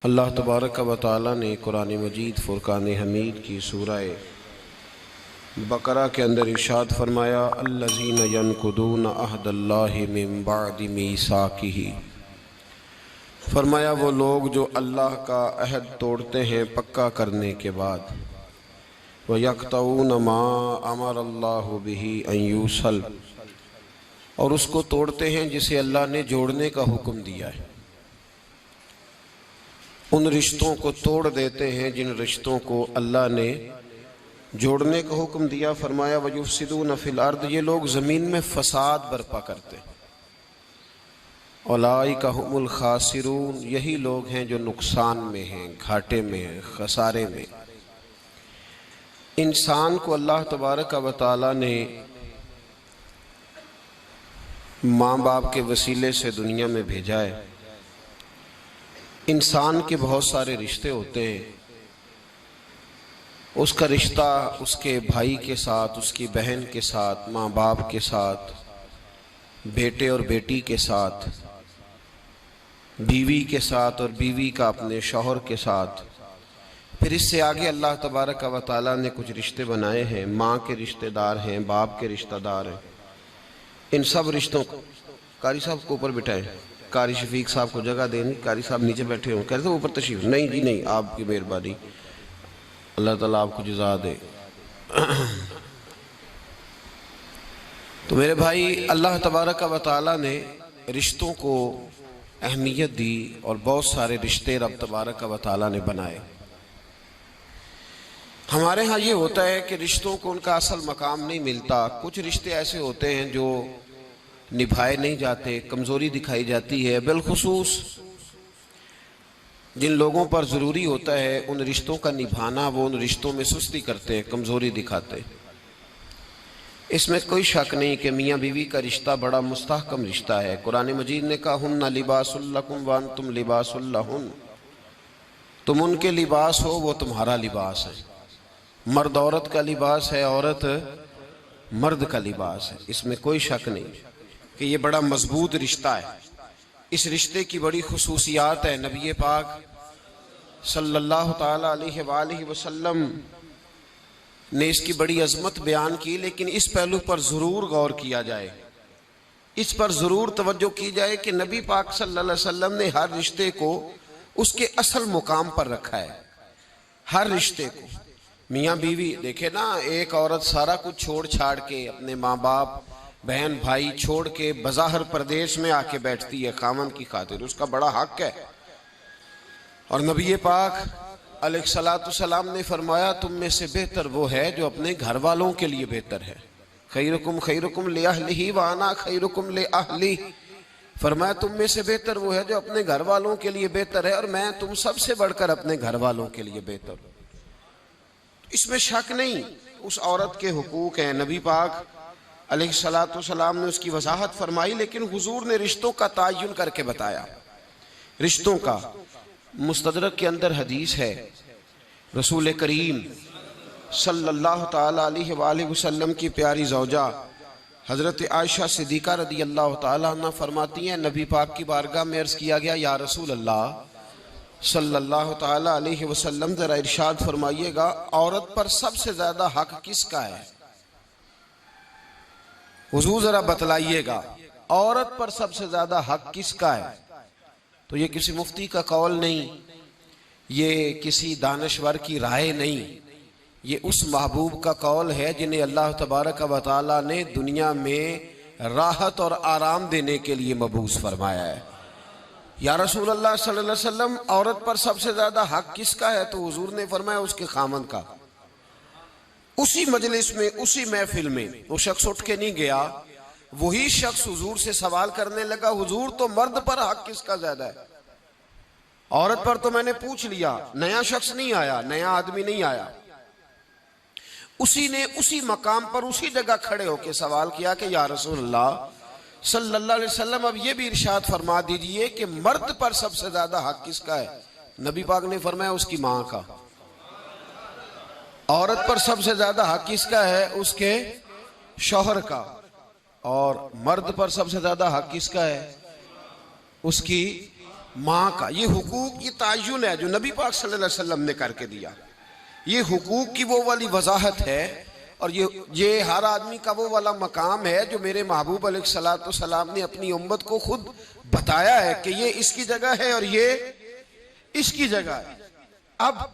अल्लाह तबारक व तआला ने कुरान मजीद फ़ुरक़ान हमीद की सूरह बकरा के अंदर इरशाद फरमाया, अल्लज़ीना यनकुदून अहदल्लाहि मिन बअदि मीसाकिही। फरमाया वो लोग जो अल्लाह का अहद तोड़ते हैं पक्का करने के बाद, व यक़तऊन मा अमरल्लाहु बिही अन यूसल, और उसको तोड़ते हैं जिसे अल्लाह ने जोड़ने का हुक्म दिया है। उन रिश्तों को तोड़ देते हैं जिन रिश्तों को अल्लाह ने जोड़ने का हुक्म दिया। फरमाया वयुफ़सिदून फ़िल अर्द, ये लोग ज़मीन में फ़साद बर्पा करते हैं। उलाइका हुमुल खासिरून, यही लोग हैं जो नुकसान में हैं, घाटे में हैं, खसारे में। इंसान को अल्लाह तबारक व तआला ने माँ बाप के वसीले से दुनिया में भेजा है। इंसान के बहुत सारे रिश्ते होते हैं। उसका रिश्ता उसके भाई के साथ, उसकी बहन के साथ, माँ बाप के साथ, बेटे और बेटी के साथ, बीवी के साथ और बीवी का अपने शौहर के साथ। फिर इससे आगे अल्लाह तबारक व तआला ने कुछ रिश्ते बनाए हैं। माँ के रिश्तेदार हैं, बाप के रिश्तेदार हैं। इन सब रिश्तों को कारी साहब को ऊपर बिठाएं, कारी शफीक साहब को जगह देनी। कारी साहब नीचे बैठे हों, कह रहे थे ऊपर तशरीफ। नहीं जी नहीं, आपकी मेहरबानी, अल्लाह ताला आपको जज़ा दे। तो मेरे भाई, अल्लाह तबारक व तआला ने रिश्तों को अहमियत दी और बहुत सारे रिश्ते रब तबारक व तआला ने बनाए। हमारे यहाँ ये होता है कि रिश्तों को उनका असल मकाम नहीं मिलता। कुछ रिश्ते ऐसे होते हैं जो निभाए नहीं जाते, कमज़ोरी दिखाई जाती है। बिलखुसूस जिन लोगों पर ज़रूरी होता है उन रिश्तों का निभाना, वो उन रिश्तों में सुस्ती करते हैं, कमज़ोरी दिखाते हैं। इसमें कोई शक नहीं कि मियाँ बीवी का रिश्ता बड़ा मुस्तहकम रिश्ता है। कुरान मजीद ने कहा, हुन्ना लिबासुल लकुम व अंतुम लिबासुल लहुन, तुम उनके लिबास हो, वो तुम्हारा लिबास है। मर्द औरत का लिबास है, औरत मर्द का लिबास है। इसमें कोई शक नहीं कि ये बड़ा मजबूत रिश्ता है। इस रिश्ते की बड़ी खुसूसियात है। नबी पाक सल्लल्लाहु ताला अलैहि वसल्लम ने इसकी बड़ी अजमत बयान की, लेकिन इस पहलू पर ज़रूर गौर किया जाए, इस पर ज़रूर तवज्जो की जाए कि नबी पाक सल्लल्लाहु अलैहि वसल्लम ने हर रिश्ते को उसके असल मुकाम पर रखा है। हर रिश्ते को, मियाँ बीवी देखे ना, एक औरत सारा कुछ छोड़ छाड़ के, अपने माँ बाप, बहन भाई छोड़ के बज़ाहर प्रदेश में आके बैठती है खामन की खातिर, उसका बड़ा हक है। और नबी पाक अलैहिस्सलाम ने फरमाया, तुम में से बेहतर वो है जो अपने घर वालों के लिए बेहतर है। खैरुकुम लिअहलिही व अना खैरुकुम लिअहली। फरमाया तुम में से बेहतर वो है जो अपने घर वालों के लिए बेहतर है, और मैं तुम सबसे बढ़कर अपने घर वालों के लिए बेहतर हूँ। इसमें शक नहीं, उस औरत के हुकूक हैं। नबी पाक अलैहिस्सलाम ने उसकी वजाहत फरमाई, लेकिन हुजूर ने रिश्तों का तायुन करके बताया। रिश्तों का मुस्तदरक के अंदर हदीस है, रसूल करीम सल्लल्लाहु ताला अलैहि वसल्लम की प्यारी ज़ौजा हज़रत आयशा सिद्दीक़ा रदी अल्लाह ताला अन्हा फरमाती हैं, नबी पाक की बारगाह में अर्ज़ किया गया, या रसूल अल्लाह सल्लल्लाहु ताला अलैहि वसल्लम, ज़रा इरशाद फरमाइएगा, औरत पर सबसे ज़्यादा हक किसका है? हुजूर ज़रा बतलाइएगा, औरत पर सबसे ज़्यादा हक किसका है? तो ये किसी मुफ्ती का कौल नहीं, ये किसी दानश्वर की राय नहीं, ये उस महबूब का कौल है जिन्हें अल्लाह तबारक व तआला ने दुनिया में राहत और आराम देने के लिए मबूस फरमाया है। या रसूल अल्लाह सल्लल्लाहु अलैहि वसल्लम, औरत पर सबसे ज़्यादा हक किसका है? तो हुजूर ने फरमाया उसके खामन का। उसी मजलिस में, उसी महफिल में वो शख्स उठ के नहीं गया, वही शख्स हुजूर से सवाल करने लगा, हुजूर तो मर्द पर हक किसका ज्यादा है? औरत पर तो मैंने पूछ लिया, नया शख्स नहीं आया, नया आदमी नहीं आया। उसी ने उसी मकाम पर, उसी जगह खड़े होकर सवाल किया कि या रसूलल्लाह सल्लल्लाहु अलैहि वसल्लम, अब ये भी इरशाद फरमा दीजिए कि मर्द पर सबसे ज्यादा हक किसका है? नबी पाक ने फरमाया उसकी माँ का। औरत पर सबसे ज्यादा हक किसका है? उसके शौहर का। और मर्द पर सबसे ज्यादा हक किसका है? उसकी माँ का ये हुकूक, ये तायुन है जो नबी पाक सल्लल्लाहु अलैहि वसल्लम ने करके दिया। ये हुकूक की वो वाली वजाहत है और ये हर आदमी का वो वाला मकाम है जो मेरे महबूब अलैहिस्सलातु वस्सलाम ने अपनी उम्मत को खुद बताया है कि ये इसकी जगह है और ये इसकी जगह है। अब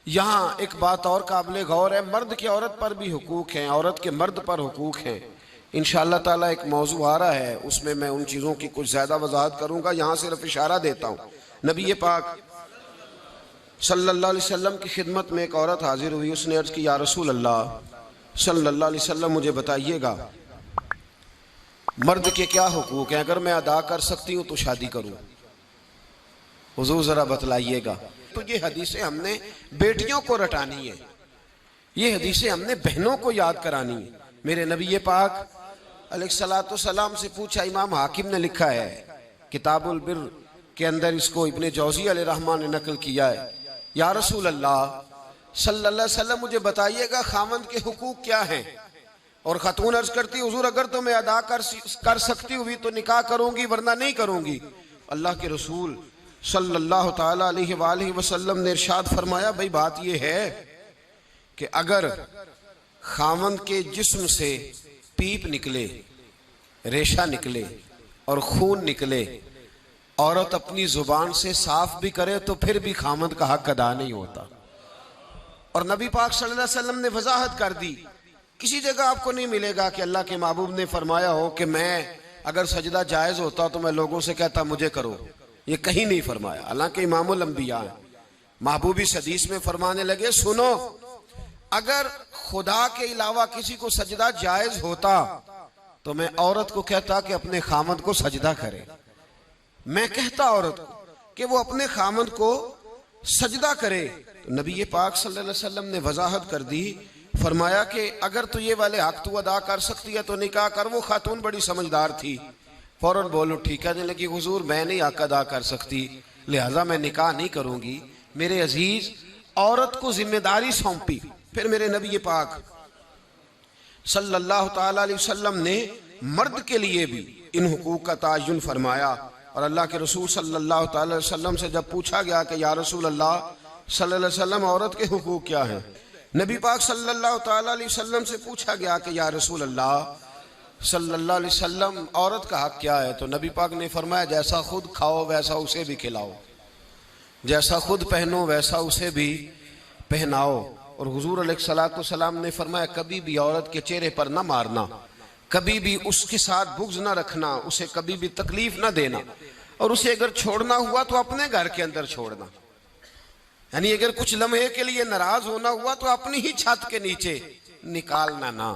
यहाँ एक बात और काबिल गौर है, मर्द के औरत पर भी हुकूक हैं, औरत के मर्द पर हुकूक हैं। इंशाअल्लाह ताला एक मौजू आ रहा है, उसमें मैं उन चीज़ों की कुछ ज़्यादा वजाहत करूँगा। यहाँ सिर्फ इशारा देता हूँ। नबी पाक सल्लल्लाहु अलैहि वसल्लम की खिदमत में एक औरत हाजिर हुई। उसने अर्ज़ की, या रसूल अल्लाह सल्लल्लाहु अलैहि वसल्लम, मुझे बताइएगा मर्द के क्या हुकूक हैं, अगर मैं अदा कर सकती हूँ तो शादी करूँ, हुजूर ज़रा बतलाइएगा। तो ये हदीसें हमने बेटियों को रटानी है, ये हदीसें हमने बहनों को याद करानी है। मेरे नबी पाक अलैहिस्सलातु वस्सलाम से पूछा, इमाम हाकिम ने लिखा है किताबुल बिर के अंदर, इसको इब्ने जौज़ी अलैहिर्रहमान ने नकल किया है, या रसूल अल्लाह सल्लल्लाहु अलैहि वसल्लम, मुझे बताइएगा खामंद के हुकूक क्या हैं। और खातून अर्ज करती, हुजूर अगर तो मैं अदा कर सकती हुई तो निकाह करूंगी, वरना नहीं करूंगी। अल्लाह के रसूल सल्लल्लाहु ताला अलैहि वसल्लम ने इरशाद फरमाया, भाई बात यह है कि अगर खामंद के जिस्म से पीप निकले, रेशा निकले और खून निकले, औरत अपनी जुबान से साफ भी करे तो फिर भी खामंद का हक अदा नहीं होता। और नबी पाक सल्लल्लाहु अलैहि वसल्लम ने वजाहत कर दी, किसी जगह आपको नहीं मिलेगा कि अल्लाह के महबूब ने फरमाया हो कि मैं अगर सजदा जायज होता तो मैं लोगों से कहता मुझे करो, ये कहीं नहीं फरमाया। हालांकि इमामुल अंबिया महबूब इस हदीस में फरमाने लगे, सुनो, अगर खुदा के अलावा किसी को सजदा जायज होता तो मैं औरत को कहता कि अपने खामद को सजदा करे, मैं कहता औरत को कि वो अपने खामद को सजदा करे। तो नबी पाक सल्लल्लाहु अलैहि वसल्लम ने वजाहत कर दी, फरमाया कि अगर तो ये वाले हक तू अदा कर सकती है तो निकाह कर। वो खातून बड़ी समझदार थी, फौरन बोलो ठीक कहने लगी, हुजूर मैं नहीं हक अदा कर सकती, लिहाजा मैं निकाह नहीं करूंगी। मेरे अजीज, औरत को जिम्मेदारी सौंपी। फिर मेरे नबी पाक सल्लल्लाहु ताला अलैहि वसल्लम ने मर्द के लिए भी इन हुकूक का तायुन फरमाया। और अल्लाह के रसूल सल्लल्लाहु ताला अलैहि वसल्लम से जब पूछा गया कि या रसूल अल्लाह सल्लल्लाहु अलैहि वसल्लम, औरत के हुकूक क्या हैं, नबी पाक सल्लल्लाहु ताला अलैहि वसल्लम से पूछा गया कि या रसूल अल्लाह सल्लल्लाहु अलैहि वसल्लम, औरत का हक क्या है। तो नबी पाक ने फरमाया, जैसा खुद खाओ वैसा उसे भी खिलाओ, जैसा खुद पहनो वैसा उसे भी पहनाओ। और हुजूर अलैहिस्सलातु वस्सलाम ने फरमाया, कभी भी औरत के चेहरे पर ना मारना, कभी भी उसके साथ बुग़्ज़ ना रखना, उसे कभी भी तकलीफ ना देना, और उसे अगर छोड़ना हुआ तो अपने घर के अंदर छोड़ना। यानी अगर कुछ लम्हे के लिए नाराज होना हुआ तो अपनी ही छत के नीचे, निकालना ना,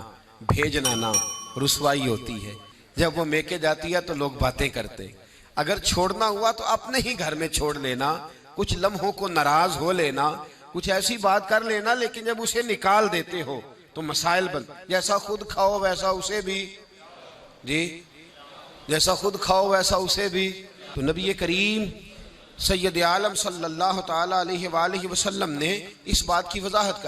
भेजना ना, रुसवाई होती है। जब वो मेके जाती है तो लोग बातें करते। अगर छोड़ना हुआ तो अपने ही घर में छोड़ लेना, कुछ लम्हों को नाराज हो लेना, कुछ ऐसी बात कर लेना, लेकिन जब उसे निकाल देते हो तो मसाइल बन। जैसा खुद खाओ वैसा उसे भी, जी जैसा खुद खाओ वैसा उसे भी। तो नबी करीम सैयद आलम सल्लल्लाहु ताला अलैहि वसल्लम ने इस बात की वजाहत कर